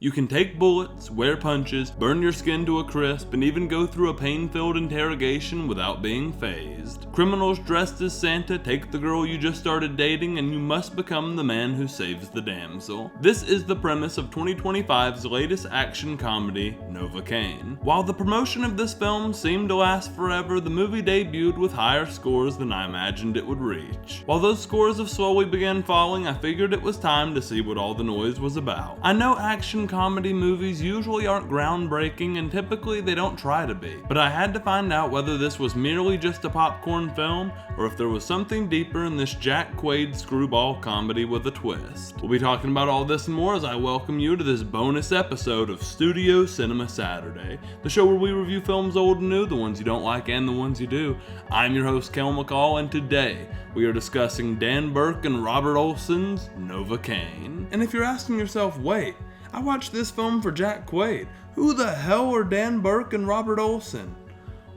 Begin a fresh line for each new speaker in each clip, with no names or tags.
You can take bullets, wear punches, burn your skin to a crisp, and even go through a pain-filled interrogation without being fazed. Criminals dressed as Santa take the girl you just started dating, and you must become the man who saves the damsel. This is the premise of 2025's latest action comedy, NOVOCAINE. While the promotion of this film seemed to last forever, the movie debuted with higher scores than I imagined it would reach. While those scores have slowly began falling, I figured it was time to see what all the noise was about. I know action comedy movies usually aren't groundbreaking, and typically they don't try to be, but I had to find out whether this was merely just a popcorn film or if there was something deeper in this Jack Quaid screwball comedy with a twist. We'll be talking about all this and more as I welcome you to this bonus episode of Studio Cinema Saturday, the show where we review films old and new, the ones you don't like and the ones you do. I'm your host Kael, and today we are discussing Dan Berk and Robert Olsen's NOVOCAINE. And if you're asking yourself, wait, I watched this film for Jack Quaid, who the hell are Dan Berk and Robert Olsen?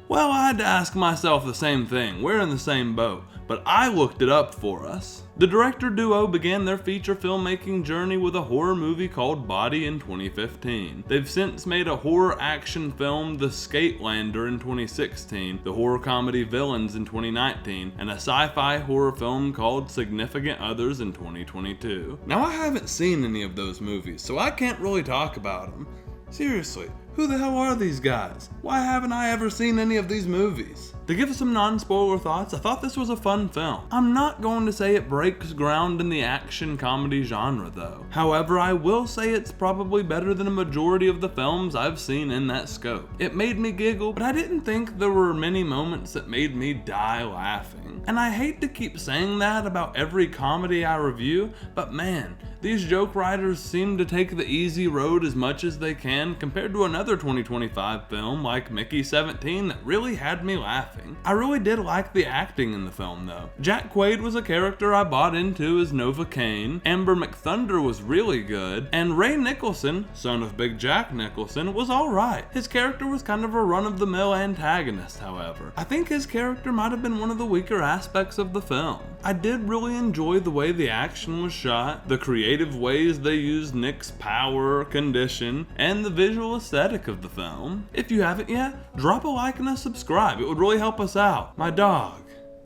Well, I had to ask myself the same thing. We're in the same boat, but I looked it up for us. The director duo began their feature filmmaking journey with a horror movie called Body in 2015. They've since made a horror action film, The Skatelander, in 2016, the horror comedy Villains in 2019, and a sci-fi horror film called Significant Others in 2022. Now, I haven't seen any of those movies, so I can't really talk about them. Seriously, who the hell are these guys? Why haven't I ever seen any of these movies? To give some non-spoiler thoughts, I thought this was a fun film. I'm not going to say it breaks ground in the action comedy genre though. However, I will say it's probably better than a majority of the films I've seen in that scope. It made me giggle, but I didn't think there were many moments that made me die laughing. And I hate to keep saying that about every comedy I review, but man, these joke writers seem to take the easy road as much as they can compared to another 2025 film like Mickey 17 that really had me laughing. I really did like the acting in the film though. Jack Quaid was a character I bought into as NOVOCAINE, Amber McThunder was really good, and Ray Nicholson, son of Big Jack Nicholson, was alright. His character was kind of a run-of-the-mill antagonist, however. I think his character might have been one of the weaker aspects of the film. I did really enjoy the way the action was shot, the creative ways they used Nick's power, condition, and the visual aesthetic of the film. If you haven't yet, drop a like and a subscribe. It would really help us out. My dog,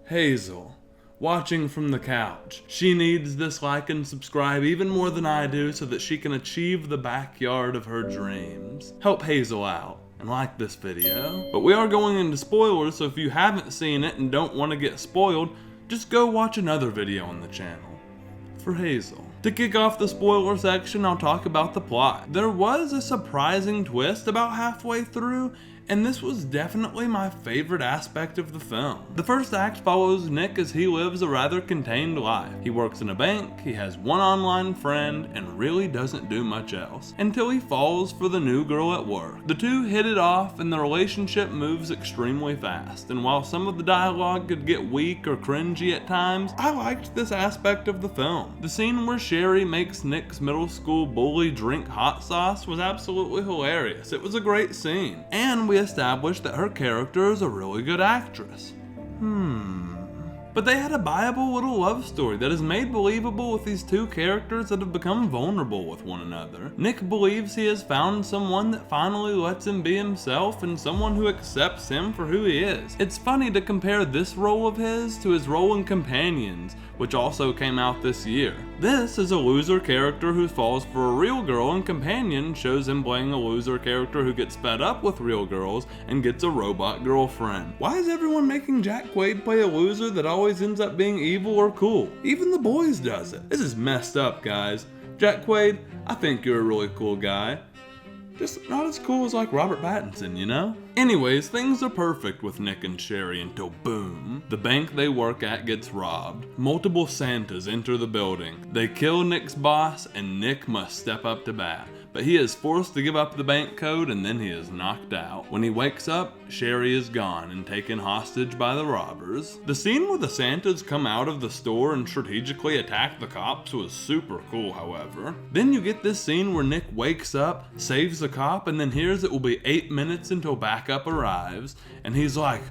Hazel, watching from the couch. She needs this like and subscribe even more than I do so that she can achieve the backyard of her dreams. Help Hazel out and like this video. But we are going into spoilers, so if you haven't seen it and don't want to get spoiled, just go watch another video on the channel. For Hazel. To kick off the spoiler section, I'll talk about the plot. There was a surprising twist about halfway through, and this was definitely my favorite aspect of the film. The first act follows Nick as he lives a rather contained life. He works in a bank, he has one online friend, and really doesn't do much else, until he falls for the new girl at work. The two hit it off, and the relationship moves extremely fast, and while some of the dialogue could get weak or cringy at times, I liked this aspect of the film. The scene where Sherry makes Nick's middle school bully drink hot sauce was absolutely hilarious. It was a great scene, and we established that her character is a really good actress. But they had a viable little love story that is made believable with these two characters that have become vulnerable with one another. Nick believes he has found someone that finally lets him be himself and someone who accepts him for who he is. It's funny to compare this role of his to his role in Companions, which also came out this year. This is a loser character who falls for a real girl, and Companion shows him playing a loser character who gets fed up with real girls and gets a robot girlfriend. Why is everyone making Jack Quaid play a loser that always ends up being evil or cool? Even The Boys does it. This is messed up, guys. Jack Quaid, I think you're a really cool guy. Just not as cool as like Robert Pattinson, you know? Anyways, things are perfect with Nick and Sherry until boom, the bank they work at gets robbed. Multiple Santas enter the building. They kill Nick's boss and Nick must step up to bat. But he is forced to give up the bank code and then he is knocked out. When he wakes up, Sherry is gone and taken hostage by the robbers. The scene where the Santas come out of the store and strategically attack the cops was super cool, however. Then you get this scene where Nick wakes up, saves the cop, and then hears it will be 8 minutes until backup arrives. And he's like,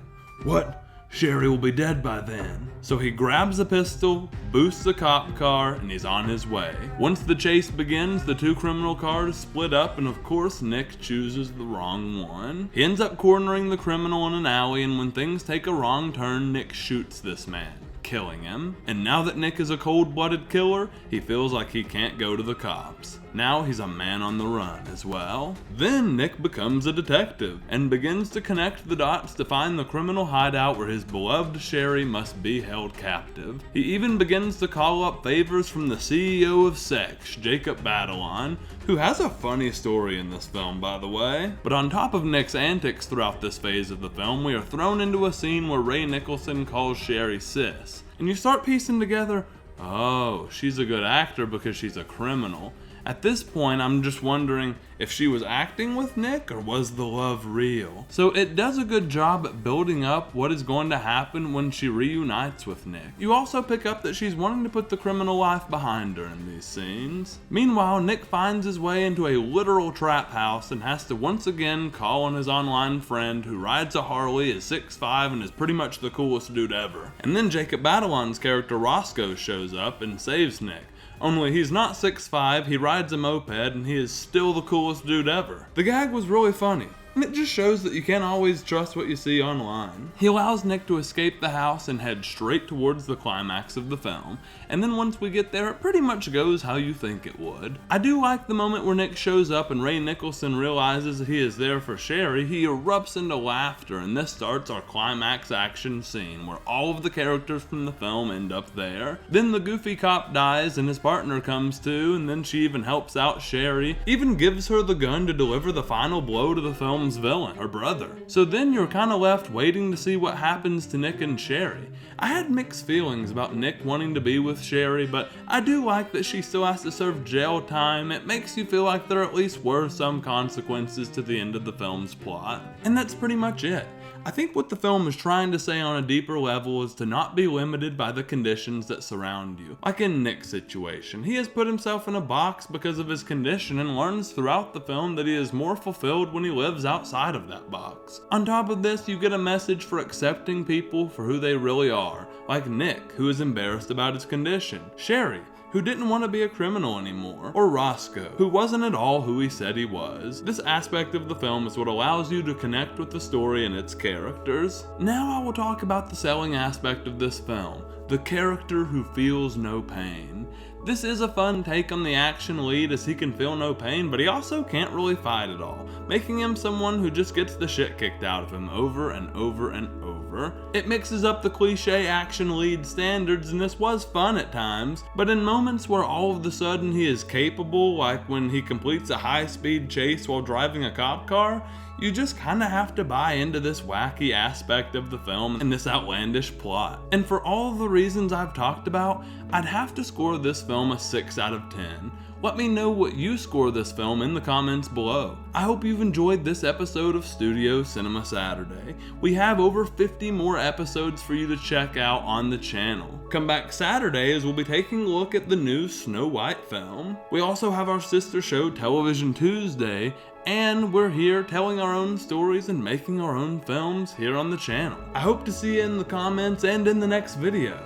"What? Sherry will be dead by then. So he grabs a pistol, boosts a cop car, and he's on his way. Once the chase begins, the two criminal cars split up, and of course Nick chooses the wrong one. He ends up cornering the criminal in an alley, and when things take a wrong turn, Nick shoots this man, killing him. And now that Nick is a cold-blooded killer, he feels like he can't go to the cops. Now he's a man on the run as well. Then Nick becomes a detective and begins to connect the dots to find the criminal hideout where his beloved Sherry must be held captive. He even begins to call up favors from the CEO of Sex, Jacob Batalon, who has a funny story in this film, by the way. But on top of Nick's antics throughout this phase of the film, we are thrown into a scene where Ray Nicholson calls Sherry sis. And you start piecing together, oh, she's a good actor because she's a criminal. At this point, I'm just wondering if she was acting with Nick or was the love real? So it does a good job at building up what is going to happen when she reunites with Nick. You also pick up that she's wanting to put the criminal life behind her in these scenes. Meanwhile, Nick finds his way into a literal trap house and has to once again call on his online friend who rides a Harley, is 6'5", and is pretty much the coolest dude ever. And then Jacob Batalon's character Roscoe shows up and saves Nick. Only he's not 6'5", he rides a moped, and he is still the coolest dude ever. The gag was really funny, and it just shows that you can't always trust what you see online. He allows Nick to escape the house and head straight towards the climax of the film, and then once we get there, it pretty much goes how you think it would. I do like the moment where Nick shows up and Ray Nicholson realizes that he is there for Sherry. He erupts into laughter, and this starts our climax action scene where all of the characters from the film end up there. Then the goofy cop dies and his partner comes to, and then she even helps out Sherry, even gives her the gun to deliver the final blow to the film's villain, her brother. So then you're kind of left waiting to see what happens to Nick and Sherry. I had mixed feelings about Nick wanting to be with Sherry, but I do like that she still has to serve jail time. It makes you feel like there at least were some consequences to the end of the film's plot. And that's pretty much it. I think what the film is trying to say on a deeper level is to not be limited by the conditions that surround you. Like in Nick's situation, he has put himself in a box because of his condition and learns throughout the film that he is more fulfilled when he lives outside of that box. On top of this, you get a message for accepting people for who they really are, like Nick, who is embarrassed about his condition, Sherry, who didn't want to be a criminal anymore, or Roscoe, who wasn't at all who he said he was. This aspect of the film is what allows you to connect with the story and its characters. Now I will talk about the selling aspect of this film, the character who feels no pain. This is a fun take on the action lead as he can feel no pain, but he also can't really fight at all, making him someone who just gets the shit kicked out of him over and over and over. It mixes up the cliche action lead standards, and this was fun at times, but in moments where all of a sudden he is capable, like when he completes a high-speed chase while driving a cop car, you just kinda have to buy into this wacky aspect of the film and this outlandish plot. And for all the reasons I've talked about, I'd have to score this film a 6 out of 10. Let me know what you score this film in the comments below. I hope you've enjoyed this episode of Studio Cinema Saturday. We have over 50 more episodes for you to check out on the channel. Come back Saturday as we'll be taking a look at the new Snow White film. We also have our sister show Television Tuesday, and we're here telling our own stories and making our own films here on the channel. I hope to see you in the comments and in the next video.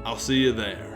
I'll see you there.